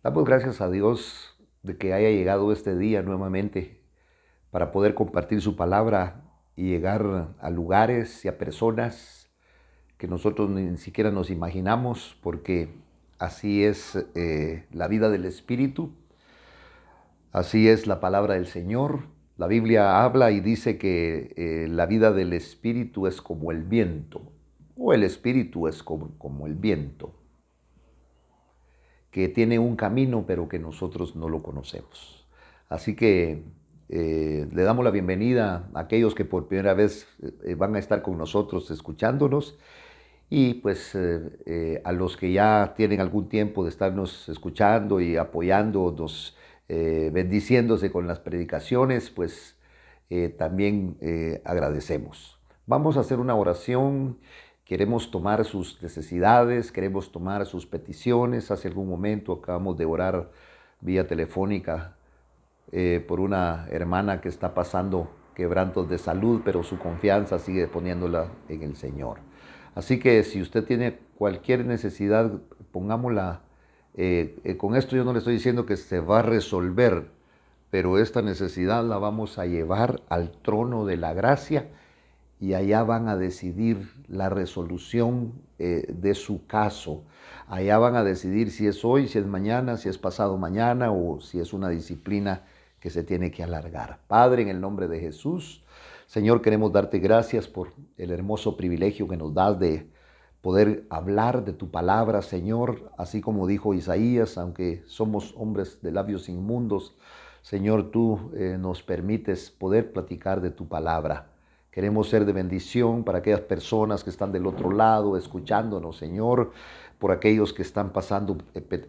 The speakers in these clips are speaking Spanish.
Damos gracias a Dios de que haya llegado este día nuevamente para poder compartir su palabra y llegar a lugares y a personas que nosotros ni siquiera nos imaginamos, porque así es la vida del Espíritu, así es la palabra del Señor. La Biblia habla y dice que la vida del Espíritu es como el viento, o el Espíritu es como el viento, que tiene un camino pero que nosotros no lo conocemos. Así que le damos la bienvenida a aquellos que por primera vez van a estar con nosotros escuchándonos y pues a los que ya tienen algún tiempo de estarnos escuchando y apoyándonos, bendiciéndose con las predicaciones, pues también agradecemos. Vamos a hacer una oración. Queremos tomar sus necesidades, queremos tomar sus peticiones. Hace algún momento acabamos de orar vía telefónica por una hermana que está pasando quebrantos de salud, pero su confianza sigue poniéndola en el Señor. Así que si usted tiene cualquier necesidad, pongámosla. Con esto yo no le estoy diciendo que se va a resolver, pero esta necesidad la vamos a llevar al trono de la gracia y allá van a decidir la resolución de su caso. Allá van a decidir si es hoy, si es mañana, si es pasado mañana o si es una disciplina que se tiene que alargar. Padre, en el nombre de Jesús, Señor, queremos darte gracias por el hermoso privilegio que nos das de poder hablar de tu palabra, Señor, así como dijo Isaías, aunque somos hombres de labios inmundos, Señor, tú nos permites poder platicar de tu palabra. Queremos ser de bendición para aquellas personas que están del otro lado escuchándonos, Señor, por aquellos que están pasando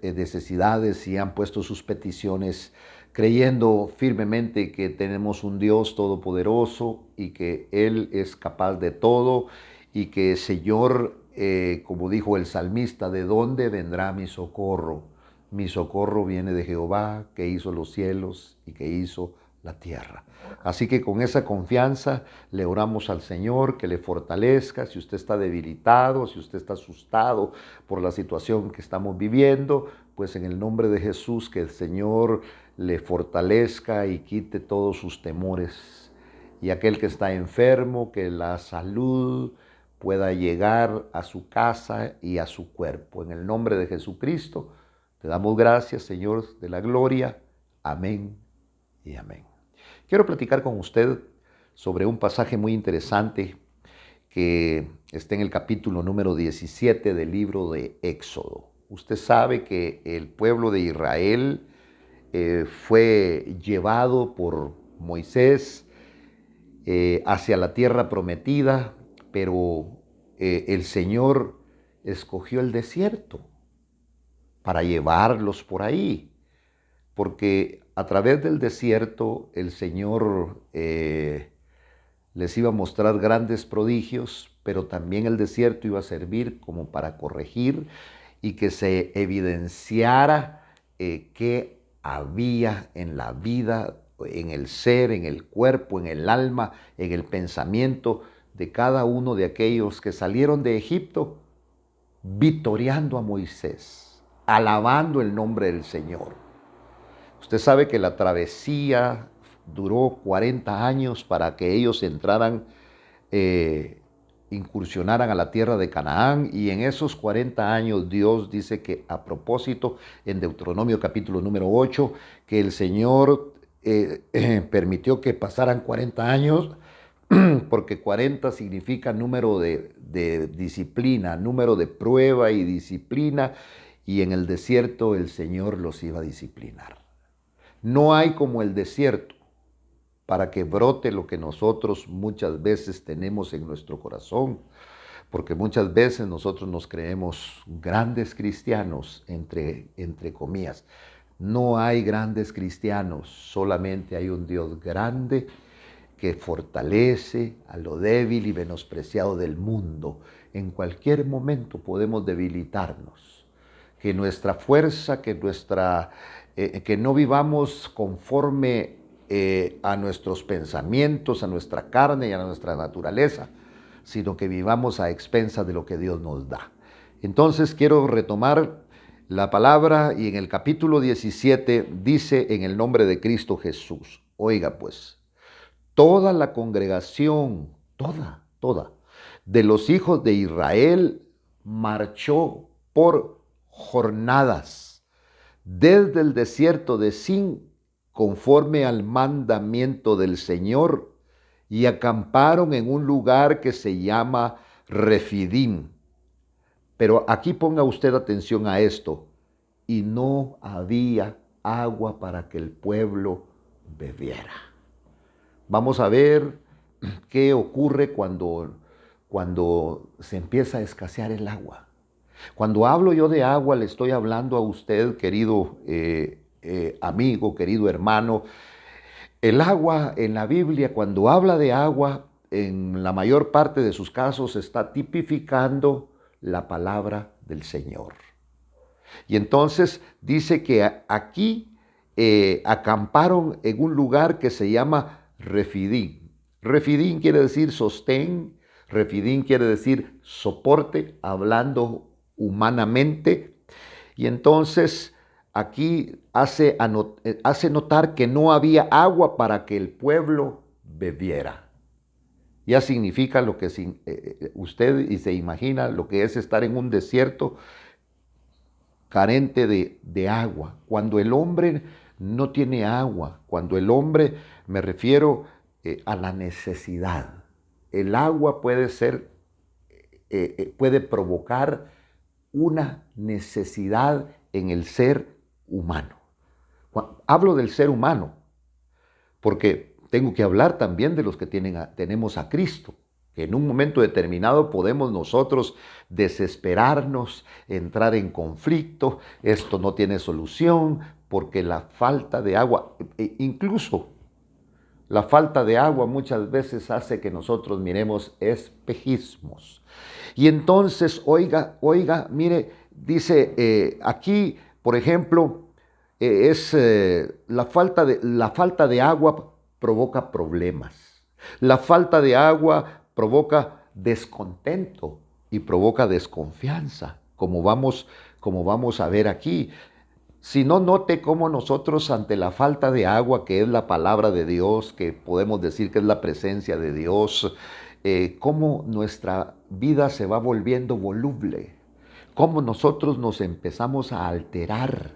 necesidades y han puesto sus peticiones creyendo firmemente que tenemos un Dios todopoderoso y que Él es capaz de todo y que, Señor, como dijo el salmista, ¿de dónde vendrá mi socorro? Mi socorro viene de Jehová, que hizo los cielos y que hizo la tierra. Así que con esa confianza le oramos al Señor que le fortalezca. Si usted está debilitado, si usted está asustado por la situación que estamos viviendo, pues en el nombre de Jesús que el Señor le fortalezca y quite todos sus temores. Y aquel que está enfermo, que la salud pueda llegar a su casa y a su cuerpo. En el nombre de Jesucristo, te damos gracias, Señor de la gloria. Amén y amén. Quiero platicar con usted sobre un pasaje muy interesante que está en el capítulo número 17 del libro de Éxodo. Usted sabe que el pueblo de Israel fue llevado por Moisés hacia la tierra prometida, pero el Señor escogió el desierto para llevarlos por ahí, porque a través del desierto el Señor les iba a mostrar grandes prodigios, pero también el desierto iba a servir como para corregir y que se evidenciara qué había en la vida, en el ser, en el cuerpo, en el alma, en el pensamiento de cada uno de aquellos que salieron de Egipto victoriando a Moisés, alabando el nombre del Señor. Usted sabe que la travesía duró 40 años para que ellos entraran, incursionaran a la tierra de Canaán, y en esos 40 años Dios dice que a propósito, en Deuteronomio capítulo número 8, que el Señor permitió que pasaran 40 años, porque 40 significa número de disciplina, número de prueba y disciplina, y en el desierto el Señor los iba a disciplinar. No hay como el desierto para que brote lo que nosotros muchas veces tenemos en nuestro corazón, porque muchas veces nosotros nos creemos grandes cristianos, entre comillas. No hay grandes cristianos, solamente hay un Dios grande que fortalece a lo débil y menospreciado del mundo. En cualquier momento podemos debilitarnos. Que nuestra fuerza, que no vivamos conforme a nuestros pensamientos, a nuestra carne y a nuestra naturaleza, sino que vivamos a expensas de lo que Dios nos da. Entonces quiero retomar La palabra y en el capítulo 17 dice en el nombre de Cristo Jesús. Oiga pues, toda la congregación, toda, de los hijos de Israel marchó por jornadas desde el desierto de Sin conforme al mandamiento del Señor y acamparon en un lugar que se llama Refidim. Pero aquí ponga usted atención a esto. Y no había agua para que el pueblo bebiera. Vamos a ver qué ocurre cuando se empieza a escasear el agua. Cuando hablo yo de agua, le estoy hablando a usted, querido amigo, querido hermano. El agua en la Biblia, cuando habla de agua, en la mayor parte de sus casos está tipificando la palabra del Señor. Y entonces dice que aquí acamparon en un lugar que se llama Refidim. Refidim quiere decir sostén, Refidim quiere decir soporte, hablando humanamente. Y entonces aquí hace notar que no había agua para que el pueblo bebiera. Ya significa lo que usted y se imagina lo que es estar en un desierto carente de agua. Cuando el hombre no tiene agua, cuando el hombre, me refiero a la necesidad. El agua puede ser, puede provocar una necesidad en el ser humano. Hablo del ser humano, porque tengo que hablar también de los que tenemos a Cristo, que en un momento determinado podemos nosotros desesperarnos, entrar en conflicto, esto no tiene solución, porque la falta de agua, incluso la falta de agua muchas veces hace que nosotros miremos espejismos. Y entonces, oiga, mire, dice aquí, por ejemplo, la falta de agua provoca problemas. La falta de agua provoca descontento y provoca desconfianza, como vamos a ver aquí. Si no, note cómo nosotros ante la falta de agua, que es la palabra de Dios, que podemos decir que es la presencia de Dios, cómo nuestra vida se va volviendo voluble, cómo nosotros nos empezamos a alterar,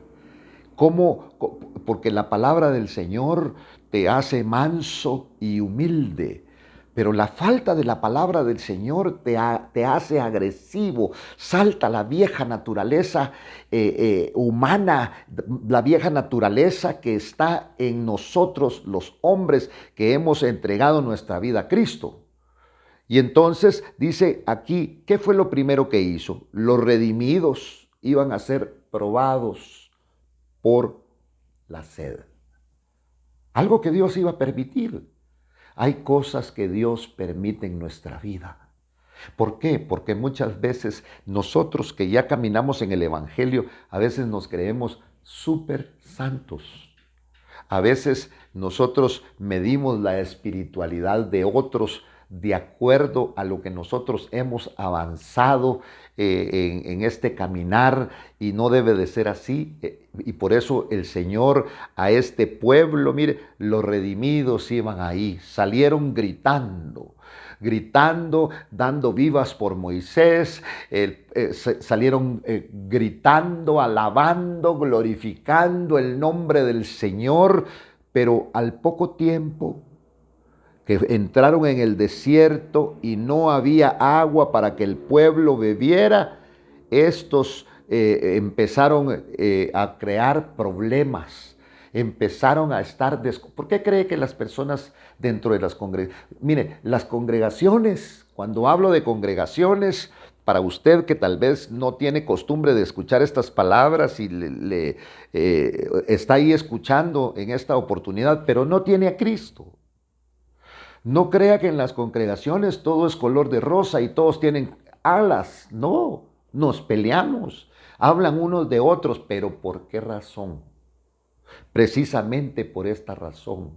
porque la palabra del Señor te hace manso y humilde. Pero la falta de la palabra del Señor te hace agresivo. Salta la vieja naturaleza humana, la vieja naturaleza que está en nosotros los hombres que hemos entregado nuestra vida a Cristo. Y entonces dice aquí, ¿qué fue lo primero que hizo? Los redimidos iban a ser probados por la sed. Algo que Dios iba a permitir. Hay cosas que Dios permite en nuestra vida. ¿Por qué? Porque muchas veces nosotros que ya caminamos en el Evangelio, a veces nos creemos súper santos. A veces nosotros medimos la espiritualidad de otros de acuerdo a lo que nosotros hemos avanzado en este caminar, y no debe de ser así. Y por eso el Señor a este pueblo, mire, los redimidos iban ahí, salieron gritando, dando vivas por Moisés, salieron gritando, alabando, glorificando el nombre del Señor, pero al poco tiempo que entraron en el desierto y no había agua para que el pueblo bebiera, estos empezaron a crear problemas, empezaron a estar... ¿Por qué cree que las personas dentro de las congregaciones... Mire, las congregaciones, cuando hablo de congregaciones, para usted que tal vez no tiene costumbre de escuchar estas palabras y está ahí escuchando en esta oportunidad, pero no tiene a Cristo. No crea que en las congregaciones todo es color de rosa y todos tienen alas. No, nos peleamos. Hablan unos de otros, pero ¿por qué razón? Precisamente por esta razón.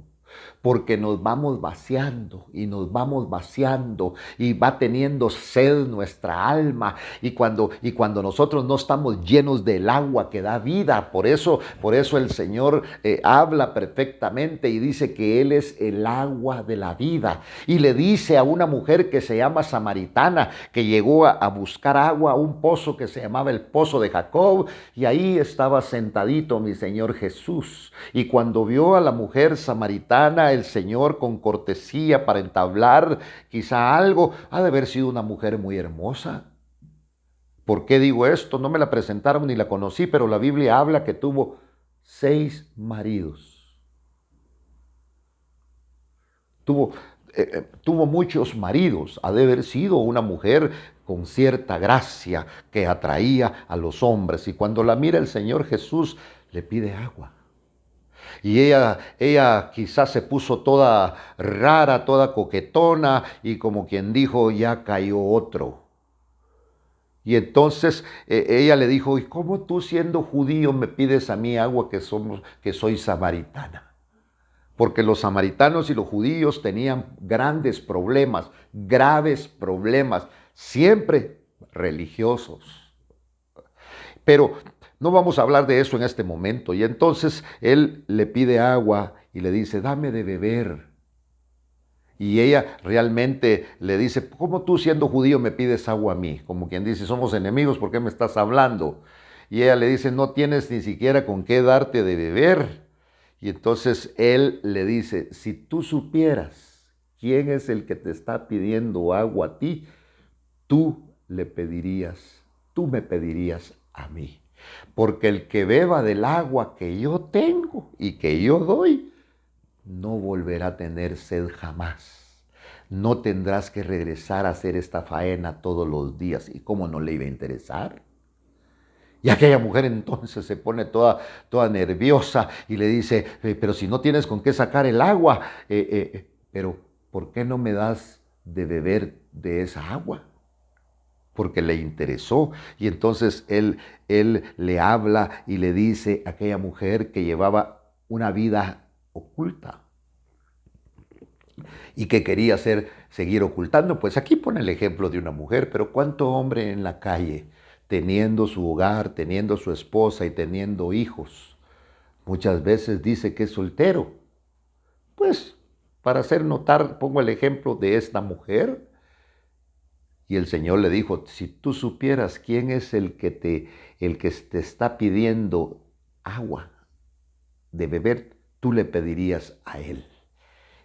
porque nos vamos vaciando y nos vamos vaciando y va teniendo sed nuestra alma y cuando nosotros no estamos llenos del agua que da vida, por eso el Señor habla perfectamente y dice que Él es el agua de la vida, y le dice a una mujer que se llama Samaritana, que llegó a buscar agua a un pozo que se llamaba el pozo de Jacob, y ahí estaba sentadito mi Señor Jesús. Y cuando vio a la mujer samaritana, el Señor, con cortesía para entablar quizá algo, ha de haber sido una mujer muy hermosa. ¿Por qué digo esto? No me la presentaron ni la conocí, pero la Biblia habla que tuvo 6 maridos. Tuvo muchos maridos. Ha de haber sido una mujer con cierta gracia que atraía a los hombres. Y cuando la mira el Señor Jesús, le pide agua. Y ella quizás se puso toda rara, toda coquetona, y como quien dijo, ya cayó otro. Y entonces ella le dijo, ¿y cómo tú, siendo judío, me pides a mí agua que soy samaritana? Porque los samaritanos y los judíos tenían grandes problemas, graves problemas, siempre religiosos. Pero no vamos a hablar de eso en este momento. Y entonces él le pide agua y le dice, dame de beber. Y ella realmente le dice, ¿cómo tú, siendo judío, me pides agua a mí? Como quien dice, somos enemigos, ¿por qué me estás hablando? Y ella le dice, no tienes ni siquiera con qué darte de beber. Y entonces él le dice, si tú supieras quién es el que te está pidiendo agua a ti, tú me pedirías a mí. Porque el que beba del agua que yo tengo y que yo doy, no volverá a tener sed jamás. No tendrás que regresar a hacer esta faena todos los días. ¿Y cómo no le iba a interesar? Y aquella mujer entonces se pone toda nerviosa y le dice, pero si no tienes con qué sacar el agua, pero ¿por qué no me das de beber de esa agua? Porque le interesó. Y entonces él le habla y le dice a aquella mujer que llevaba una vida oculta y que quería seguir ocultando. Pues aquí pone el ejemplo de una mujer, pero ¿cuánto hombre en la calle, teniendo su hogar, teniendo su esposa y teniendo hijos, muchas veces dice que es soltero? Pues para hacer notar, pongo el ejemplo de esta mujer. Y el Señor le dijo, si tú supieras quién es el que te está pidiendo agua de beber, tú le pedirías a él.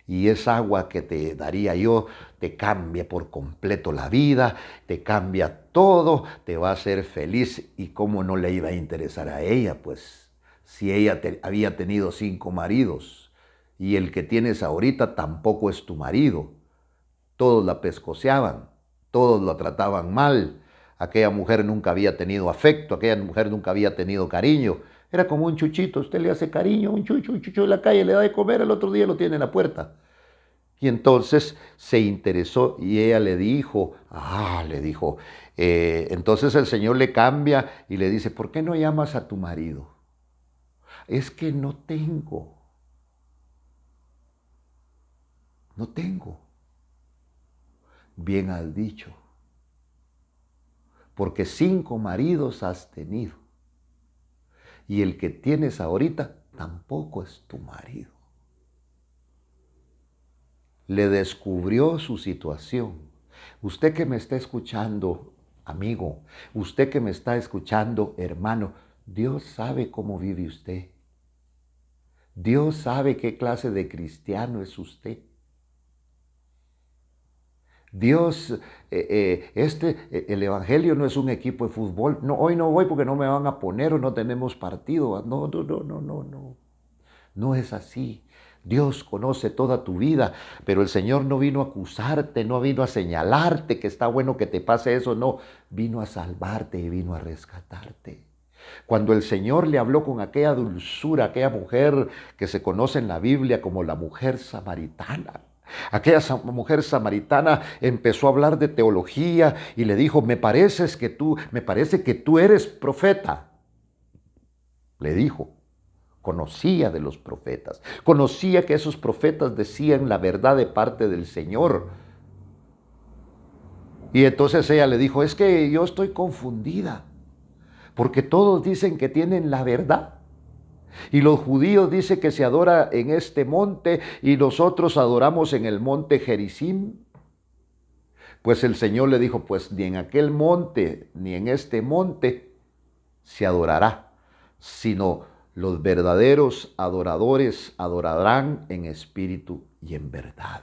Y esa agua que te daría yo te cambia por completo la vida, te cambia todo, te va a hacer feliz. ¿Y cómo no le iba a interesar a ella? Pues si ella había tenido 5 maridos y el que tienes ahorita tampoco es tu marido. Todos la pescoceaban, todos la trataban mal. Aquella mujer nunca había tenido afecto, aquella mujer nunca había tenido cariño. Era como un chuchito, usted le hace cariño, un chucho en la calle, le da de comer, el otro día lo tiene en la puerta. Y entonces se interesó y ella le dijo, entonces el Señor le cambia y le dice, ¿por qué no llamas a tu marido? Es que no tengo. Bien has dicho, porque 5 maridos has tenido y el que tienes ahorita tampoco es tu marido. Le descubrió su situación. Usted que me está escuchando, amigo, usted que me está escuchando, hermano, Dios sabe cómo vive usted. Dios sabe qué clase de cristiano es usted. Dios, el Evangelio no es un equipo de fútbol. No, hoy no voy porque no me van a poner o no tenemos partido. No. No es así. Dios conoce toda tu vida, pero el Señor no vino a acusarte, no vino a señalarte que está bueno que te pase eso, no. Vino a salvarte y vino a rescatarte. Cuando el Señor le habló con aquella dulzura, aquella mujer que se conoce en la Biblia como la mujer samaritana, aquella mujer samaritana empezó a hablar de teología y le dijo, me parece que tú eres profeta. Le dijo, conocía de los profetas, conocía que esos profetas decían la verdad de parte del Señor. Y entonces ella le dijo, es que yo estoy confundida, porque todos dicen que tienen la verdad. Y los judíos dicen que se adora en este monte y nosotros adoramos en el monte Gerizim. Pues el Señor le dijo, pues ni en aquel monte ni en este monte se adorará, sino los verdaderos adoradores adorarán en espíritu y en verdad.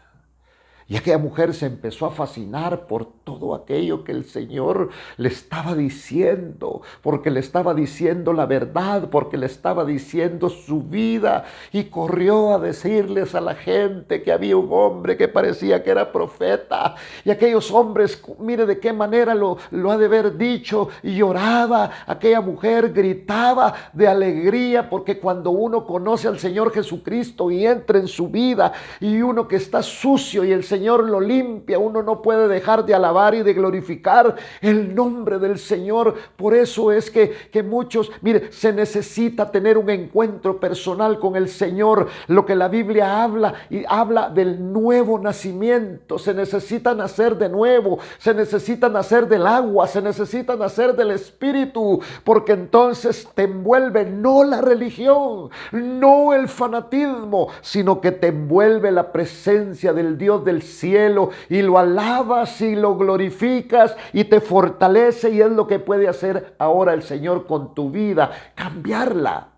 Y aquella mujer se empezó a fascinar por todo aquello que el Señor le estaba diciendo, porque le estaba diciendo la verdad, porque le estaba diciendo su vida. Y corrió a decirles a la gente que había un hombre que parecía que era profeta. Y aquellos hombres, mire de qué manera lo ha de haber dicho, y lloraba. Aquella mujer gritaba de alegría, porque cuando uno conoce al Señor Jesucristo y entra en su vida, y uno que está sucio y el Señor lo limpia, uno no puede dejar de alabar y de glorificar el nombre del Señor. Por eso es que muchos, mire, se necesita tener un encuentro personal con el Señor. Lo que la Biblia habla, y habla del nuevo nacimiento. Se necesita nacer de nuevo, se necesita nacer del agua, se necesita nacer del Espíritu, porque entonces te envuelve no la religión, no el fanatismo, sino que te envuelve la presencia del Dios del cielo, y lo alabas y lo glorificas y te fortalece. Y es lo que puede hacer ahora el Señor con tu vida, cambiarla.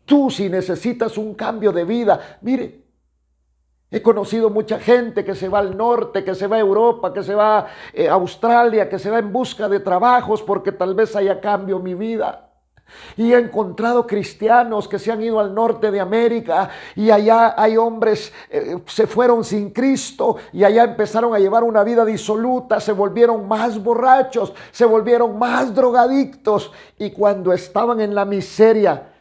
Tú, si necesitas un cambio de vida, mire, he conocido mucha gente que se va al norte, que se va a Europa, que se va a Australia, que se va en busca de trabajos porque tal vez haya cambio mi vida. Y he encontrado cristianos que se han ido al norte de América, y allá hay hombres, se fueron sin Cristo y allá empezaron a llevar una vida disoluta, se volvieron más borrachos, se volvieron más drogadictos, y cuando estaban en la miseria,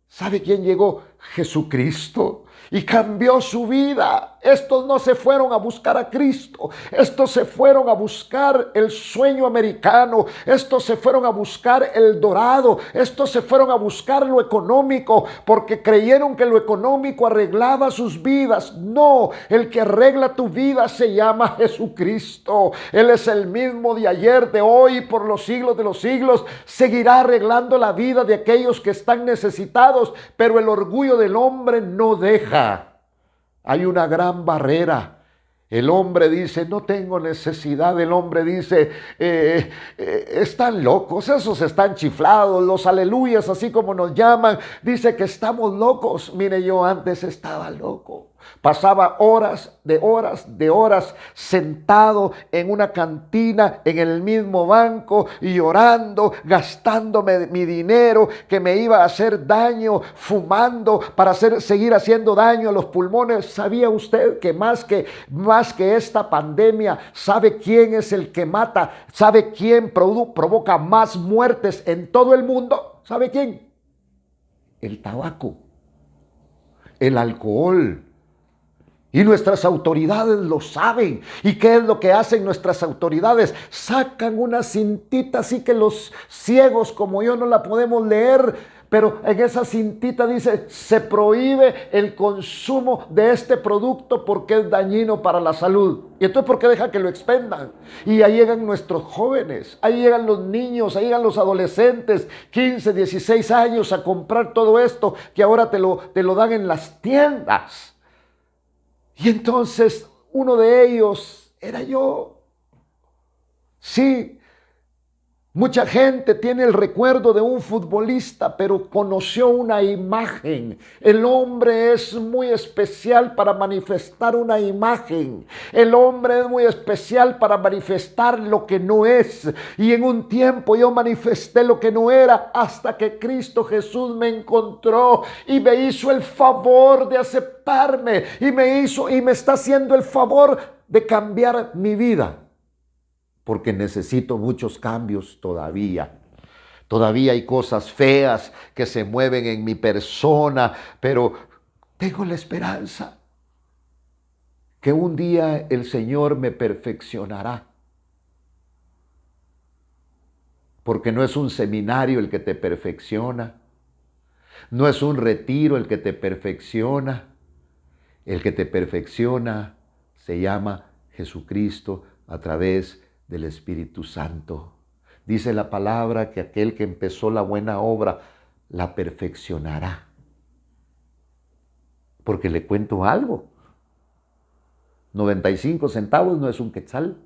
¿sabe quién llegó? Jesucristo, y cambió su vida. Estos no se fueron a buscar a Cristo, estos se fueron a buscar el sueño americano, estos se fueron a buscar el dorado, estos se fueron a buscar lo económico, porque creyeron que lo económico arreglaba sus vidas. No, el que arregla tu vida se llama Jesucristo. Él es el mismo de ayer, de hoy, por los siglos de los siglos. Seguirá arreglando la vida de aquellos que están necesitados, pero el orgullo del hombre no deja. Hay una gran barrera. El hombre dice, no tengo necesidad. El hombre dice, están locos, esos están chiflados, los aleluyas, así como nos llaman. Dice que estamos locos. Mire, yo antes estaba loco. Pasaba horas de horas sentado en una cantina, en el mismo banco, y llorando, gastándome mi dinero que me iba a hacer daño, fumando para seguir haciendo daño a los pulmones. ¿Sabía usted que más que esta pandemia, sabe quién es el que mata? ¿Sabe quién provoca más muertes en todo el mundo? ¿Sabe quién? El tabaco, el alcohol. Y nuestras autoridades lo saben. ¿Y qué es lo que hacen nuestras autoridades? Sacan una cintita así que los ciegos como yo no la podemos leer, pero en esa cintita dice, se prohíbe el consumo de este producto porque es dañino para la salud. Y entonces, ¿por qué dejan que lo expendan? Y ahí llegan nuestros jóvenes, ahí llegan los niños, ahí llegan los adolescentes, 15, 16 años, a comprar todo esto que ahora te lo dan en las tiendas. Y entonces uno de ellos era yo. Sí, mucha gente tiene el recuerdo de un futbolista, pero conoció una imagen. El hombre es muy especial para manifestar una imagen. El hombre es muy especial para manifestar lo que no es. Y en un tiempo yo manifesté lo que no era, hasta que Cristo Jesús me encontró y me hizo el favor de aceptarme, y me está haciendo el favor de cambiar mi vida. Porque necesito muchos cambios todavía. Todavía hay cosas feas que se mueven en mi persona, pero tengo la esperanza que un día el Señor me perfeccionará. Porque no es un seminario el que te perfecciona, No es un retiro el que te perfecciona. El que te perfecciona se llama Jesucristo a través del Espíritu Santo. Dice la palabra que aquel que empezó la buena obra la perfeccionará. Porque le cuento algo. 95 centavos no es un quetzal.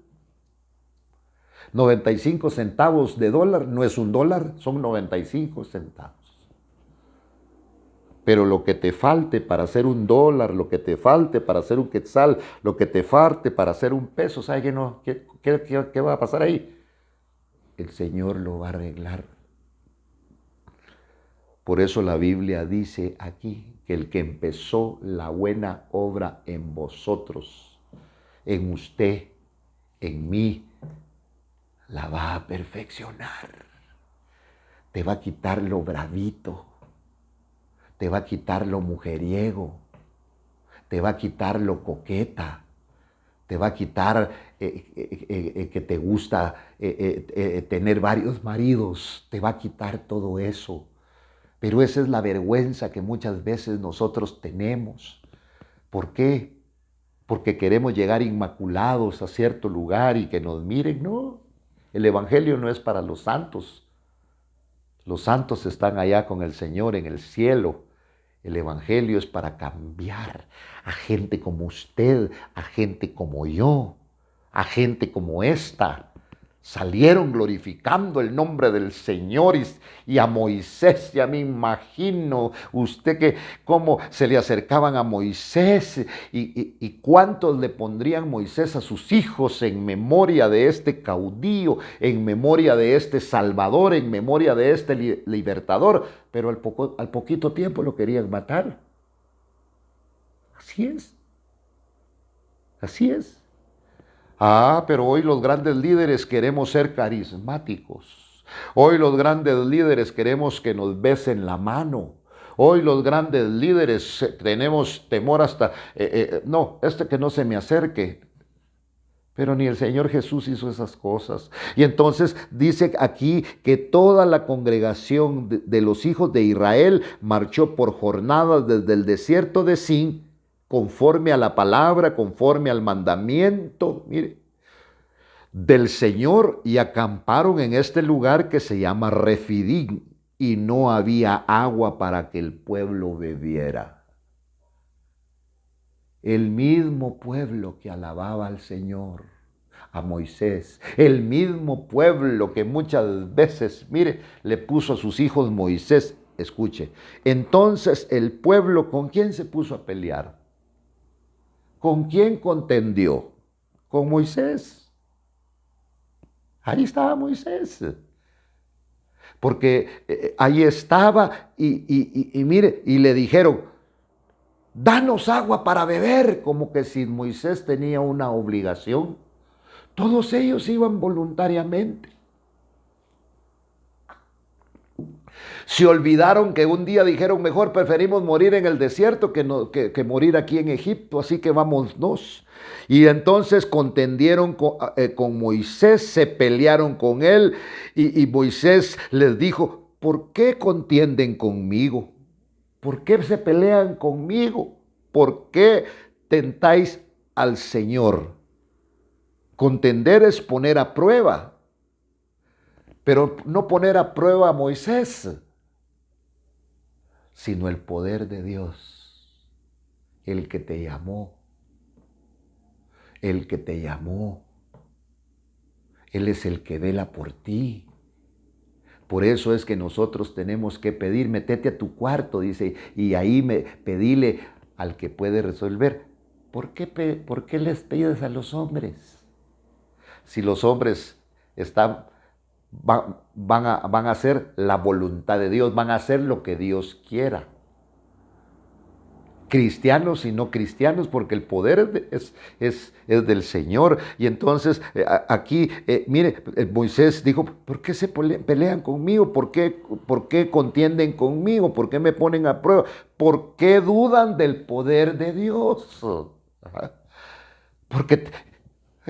95 centavos de dólar no es un dólar, son 95 centavos. Pero lo que te falte para hacer un dólar, lo que te falte para hacer un quetzal, lo que te falte para hacer un peso, ¿sabes qué, no? ¿Qué va a pasar ahí? El Señor lo va a arreglar. Por eso la Biblia dice aquí que el que empezó la buena obra en vosotros, en usted, en mí, la va a perfeccionar. Te va a quitar lo bravito, te va a quitar lo mujeriego, te va a quitar lo coqueta, te va a quitar que te gusta tener varios maridos, te va a quitar todo eso. Pero esa es la vergüenza que muchas veces nosotros tenemos. ¿Por qué? Porque queremos llegar inmaculados a cierto lugar y que nos miren. No, el Evangelio no es para los santos. Los santos están allá con el Señor en el cielo. El Evangelio es para cambiar a gente como usted, a gente como yo, a gente como esta. Salieron glorificando el nombre del Señor y a Moisés, ya me imagino usted que cómo se le acercaban a Moisés y cuántos le pondrían Moisés a sus hijos en memoria de este caudillo, en memoria de este Salvador, en memoria de este libertador, pero al poquito tiempo lo querían matar. Así es, así es. Ah, pero hoy los grandes líderes queremos ser carismáticos. Hoy los grandes líderes queremos que nos besen la mano. Hoy los grandes líderes tenemos temor hasta, no, que no se me acerque. Pero ni el Señor Jesús hizo esas cosas. Y entonces dice aquí que toda la congregación de los hijos de Israel marchó por jornadas desde el desierto de Sin, conforme a la palabra, conforme al mandamiento, mire, del Señor, y acamparon en este lugar que se llama Refidim, y no había agua para que el pueblo bebiera. El mismo pueblo que alababa al Señor, a Moisés, el mismo pueblo que muchas veces, mire, le puso a sus hijos Moisés, escuche, entonces el pueblo, ¿con quién se puso a pelear? ¿Con quién contendió? Con Moisés. Ahí estaba Moisés. Porque ahí estaba y mire, y le dijeron, danos agua para beber, como que si Moisés tenía una obligación. Todos ellos iban voluntariamente. Se olvidaron que un día dijeron, mejor preferimos morir en el desierto que morir aquí en Egipto, así que vámonos. Y entonces contendieron con Moisés, se pelearon con él y Moisés les dijo, ¿por qué contienden conmigo? ¿Por qué se pelean conmigo? ¿Por qué tentáis al Señor? Contender es poner a prueba, pero no poner a prueba a Moisés, sino el poder de Dios, el que te llamó, el que te llamó. Él es el que vela por ti. Por eso es que nosotros tenemos que pedir, métete a tu cuarto, dice, y ahí pedile al que puede resolver. ¿Por qué les pides a los hombres? Si los hombres van a hacer la voluntad de Dios, van a hacer lo que Dios quiera. Cristianos y no cristianos, porque el poder es del Señor. Y entonces aquí, mire, Moisés dijo, ¿por qué se pelean conmigo? ¿Por qué contienden conmigo? ¿Por qué me ponen a prueba? ¿Por qué dudan del poder de Dios? Porque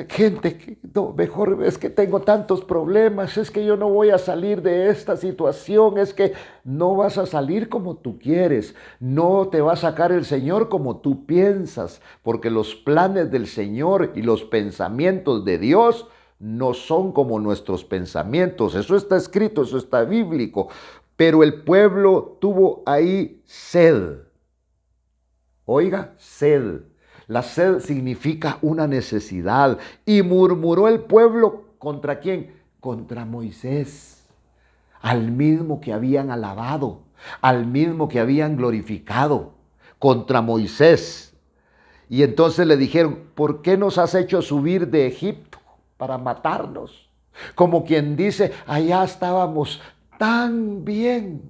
Gente que no, mejor es que tengo tantos problemas, es que yo no voy a salir de esta situación, es que no vas a salir como tú quieres, no te va a sacar el Señor como tú piensas, porque los planes del Señor y los pensamientos de Dios no son como nuestros pensamientos. Eso está escrito, eso está bíblico. Pero el pueblo tuvo ahí sed. Oiga, sed. La sed significa una necesidad. Y murmuró el pueblo ¿contra quién? Contra Moisés, al mismo que habían alabado, al mismo que habían glorificado, contra Moisés. Y entonces le dijeron, ¿por qué nos has hecho subir de Egipto para matarnos? Como quien dice, allá estábamos tan bien,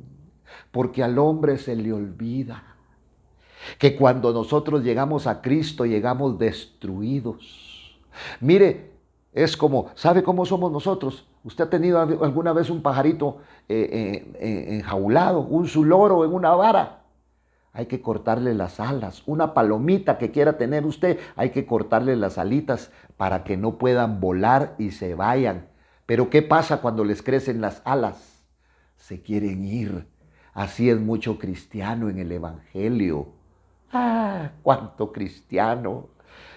porque al hombre se le olvida que cuando nosotros llegamos a Cristo llegamos destruidos. Mire, es como, ¿sabe cómo somos nosotros? ¿Usted ha tenido alguna vez un pajarito enjaulado, un zuloro en una vara? Hay que cortarle las alas. Una palomita que quiera tener usted, hay que cortarle las alitas para que no puedan volar y se vayan. Pero ¿qué pasa cuando les crecen las alas? Se quieren ir. Así es mucho cristiano en el Evangelio. Ah, cuánto cristiano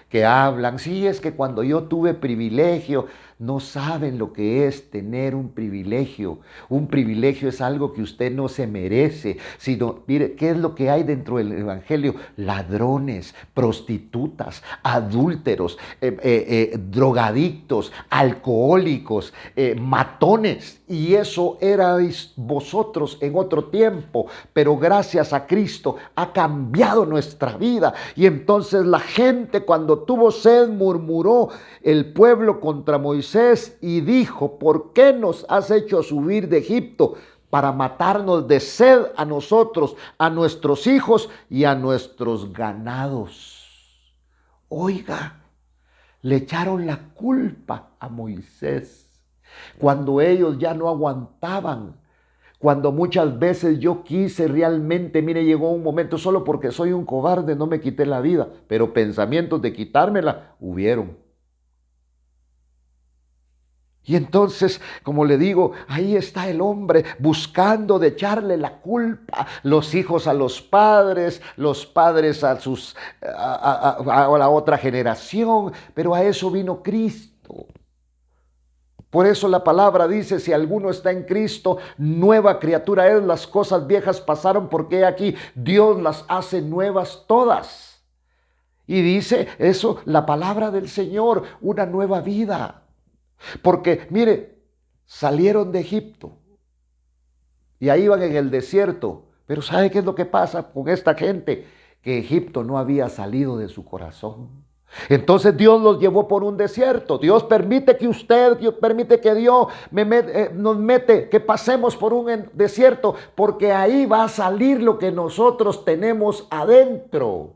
que hablan. Sí, es que cuando yo tuve privilegio, no saben lo que es tener un privilegio. Un privilegio es algo que usted no se merece, sino, mire, ¿qué es lo que hay dentro del Evangelio? Ladrones, prostitutas, adúlteros, drogadictos, alcohólicos, matones. Y eso erais vosotros en otro tiempo, pero gracias a Cristo ha cambiado nuestra vida. Y entonces la gente cuando tuvo sed murmuró el pueblo contra Moisés y dijo, ¿por qué nos has hecho subir de Egipto para matarnos de sed a nosotros, a nuestros hijos y a nuestros ganados? Oiga, le echaron la culpa a Moisés cuando ellos ya no aguantaban. Cuando muchas veces yo quise realmente, mire, llegó un momento, solo porque soy un cobarde no me quité la vida, pero pensamientos de quitármela hubieron. Y entonces, como le digo, ahí está el hombre buscando de echarle la culpa, los hijos a los padres a a la otra generación, pero a eso vino Cristo. Por eso la palabra dice, si alguno está en Cristo, nueva criatura es, las cosas viejas pasaron, porque aquí Dios las hace nuevas todas. Y dice eso, la palabra del Señor, una nueva vida. Porque, mire, salieron de Egipto y ahí iban en el desierto. Pero ¿sabe qué es lo que pasa con esta gente? Que Egipto no había salido de su corazón. Entonces Dios los llevó por un desierto. Dios permite que Dios permite que Dios nos mete, que pasemos por un desierto, porque ahí va a salir lo que nosotros tenemos adentro.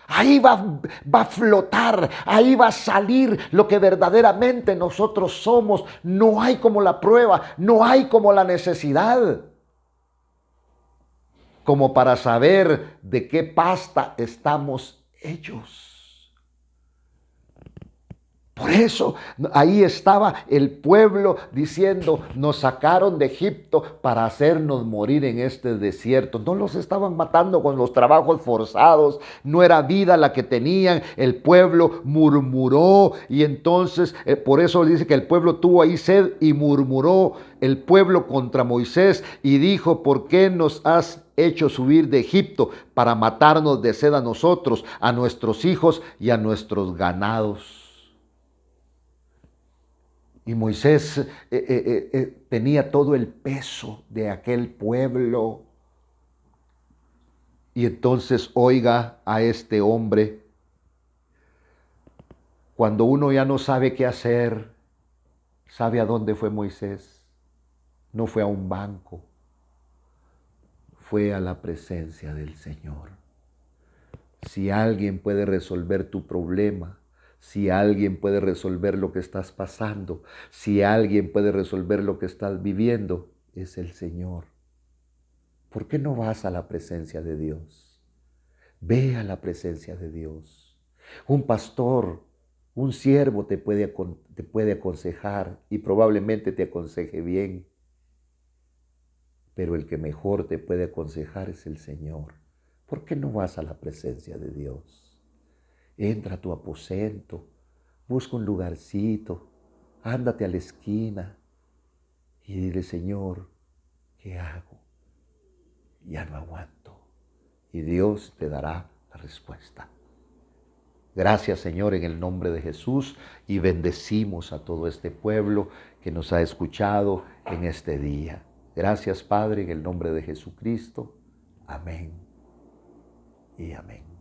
Ahí va a flotar, ahí va a salir lo que verdaderamente nosotros somos. No hay como la prueba, no hay como la necesidad, como para saber de qué pasta estamos hechos. Por eso ahí estaba el pueblo diciendo, nos sacaron de Egipto para hacernos morir en este desierto. No los estaban matando con los trabajos forzados, no era vida la que tenían. El pueblo murmuró y entonces por eso dice que el pueblo tuvo ahí sed y murmuró el pueblo contra Moisés y dijo, ¿por qué nos has hecho subir de Egipto para matarnos de sed a nosotros, a nuestros hijos y a nuestros ganados? Y Moisés tenía todo el peso de aquel pueblo. Y entonces oiga a este hombre, cuando uno ya no sabe qué hacer, ¿sabe a dónde fue Moisés? No fue a un banco, fue a la presencia del Señor. Si alguien puede resolver tu problema, si alguien puede resolver lo que estás pasando, si alguien puede resolver lo que estás viviendo, es el Señor. ¿Por qué no vas a la presencia de Dios? Ve a la presencia de Dios. Un pastor Un siervo te puede aconsejar y probablemente te aconseje bien, pero el que mejor te puede aconsejar es el Señor. ¿Por qué no vas a la presencia de Dios? Entra a tu aposento, busca un lugarcito, ándate a la esquina y dile, Señor, ¿qué hago? Ya no aguanto. Y Dios te dará la respuesta. Gracias, Señor, en el nombre de Jesús, y bendecimos a todo este pueblo que nos ha escuchado en este día. Gracias, Padre, en el nombre de Jesucristo. Amén y amén.